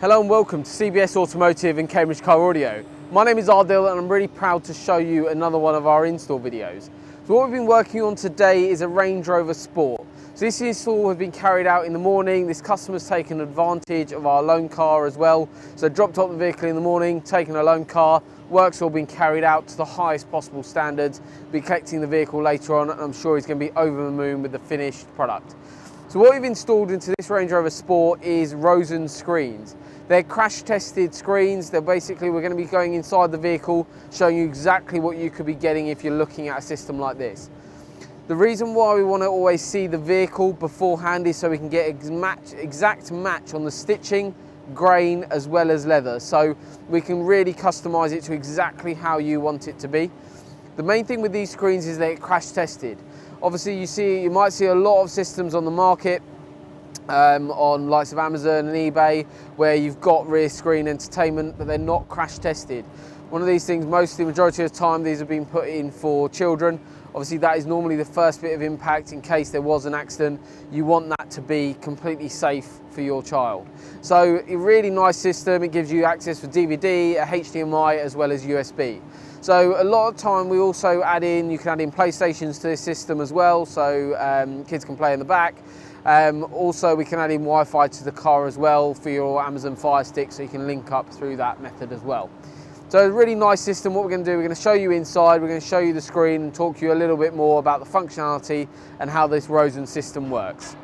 Hello and welcome to CBS Automotive and Cambridge Car Audio. My name is Ardil and I'm really proud to show you another one of our install videos. So what we've been working on today is a Range Rover Sport. So this install has been carried out in the morning. This customer's taken advantage of our loan car as well. So dropped off the vehicle in the morning, taken a loan car, work's all been carried out to the highest possible standards. Be collecting the vehicle later on and I'm sure he's going to be over the moon with the finished product. So what we've installed into this Range Rover Sport is Rosen screens. They're crash tested screens. We're going to be going inside the vehicle, showing you exactly what you could be getting if you're looking at a system like this. The reason why we want to always see the vehicle beforehand is so we can get exact match on the stitching, grain, as well as leather. So we can really customize it to exactly how you want it to be. The main thing with these screens is they're crash tested. Obviously you might see a lot of systems on the market on likes of Amazon and eBay where you've got rear screen entertainment but they're not crash tested. One of these things, the majority of the time these have been put in for children. Obviously that is normally the first bit of impact in case there was an accident. You want that to be completely safe for your child. So a really nice system. It gives you access for DVD, a HDMI as well as USB. So a lot of time we also you can add in PlayStations to this system as well, so kids can play in the back. Also we can add in Wi-Fi to the car as well for your Amazon Fire Stick, so you can link up through that method as well. So a really nice system. What we're going to do, we're going to show you inside, we're going to show you the screen and talk to you a little bit more about the functionality and how this Rosen system works.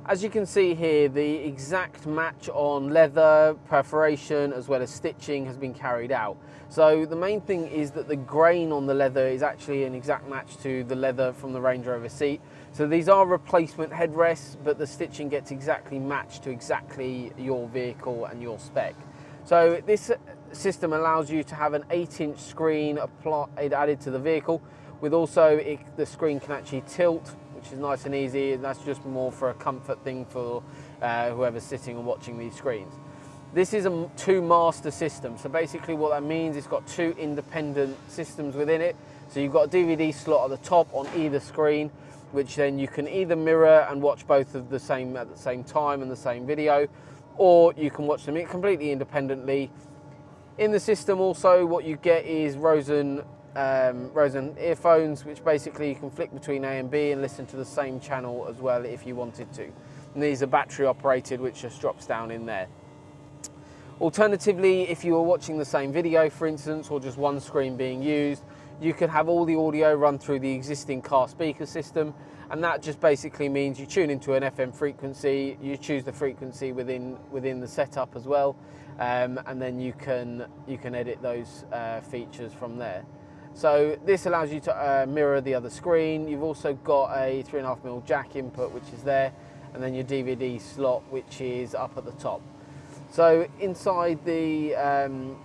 As you can see here, the exact match on leather, perforation, as well as stitching has been carried out. So the main thing is that the grain on the leather is actually an exact match to the leather from the Range Rover seat. So these are replacement headrests, but the stitching gets exactly matched to exactly your vehicle and your spec. So this system allows you to have an 8-inch screen added to the vehicle, with also the screen can actually tilt, which is nice and easy, and that's just more for a comfort thing for whoever's sitting and watching these screens. This is a two-master system, so basically what that means, it's got two independent systems within it. So you've got a DVD slot at the top on either screen, which then you can either mirror and watch both of the same at the same time and the same video, or you can watch them completely independently. In the system also what you get is Rosen earphones, which basically you can flick between A and B and listen to the same channel as well if you wanted to. And these are battery operated, which just drops down in there. Alternatively, if you were watching the same video, for instance, or just one screen being used, you could have all the audio run through the existing car speaker system, and that just basically means you tune into an FM frequency, you choose the frequency within the setup as well, and then you can edit those features from there. So this allows you to mirror the other screen. You've also got a 3.5mm jack input, which is there, and then your DVD slot, which is up at the top. So inside the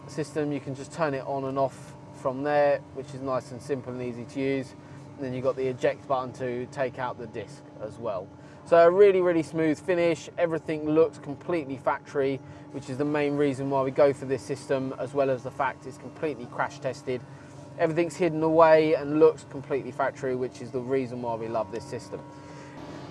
system, you can just turn it on and off from there, which is nice and simple and easy to use. And then you've got the eject button to take out the disc as well. So a really, really smooth finish. Everything looks completely factory, which is the main reason why we go for this system, as well as the fact it's completely crash tested. Everything's hidden away and looks completely factory, which is the reason why we love this system.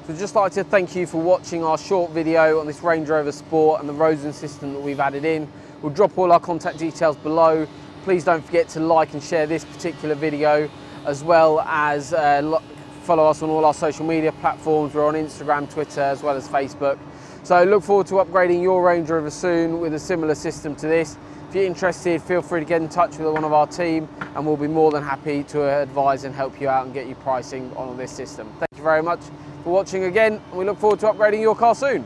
So I'd just like to thank you for watching our short video on this Range Rover Sport and the Rosen system that we've added in. We'll drop all our contact details below. Please don't forget to like and share this particular video, as well as follow us on all our social media platforms. We're on Instagram, Twitter, as well as Facebook. So look forward to upgrading your Range Rover soon with a similar system to this. If you're interested, feel free to get in touch with one of our team and we'll be more than happy to advise and help you out and get you pricing on this system. Thank you very much for watching again, and we look forward to upgrading your car soon.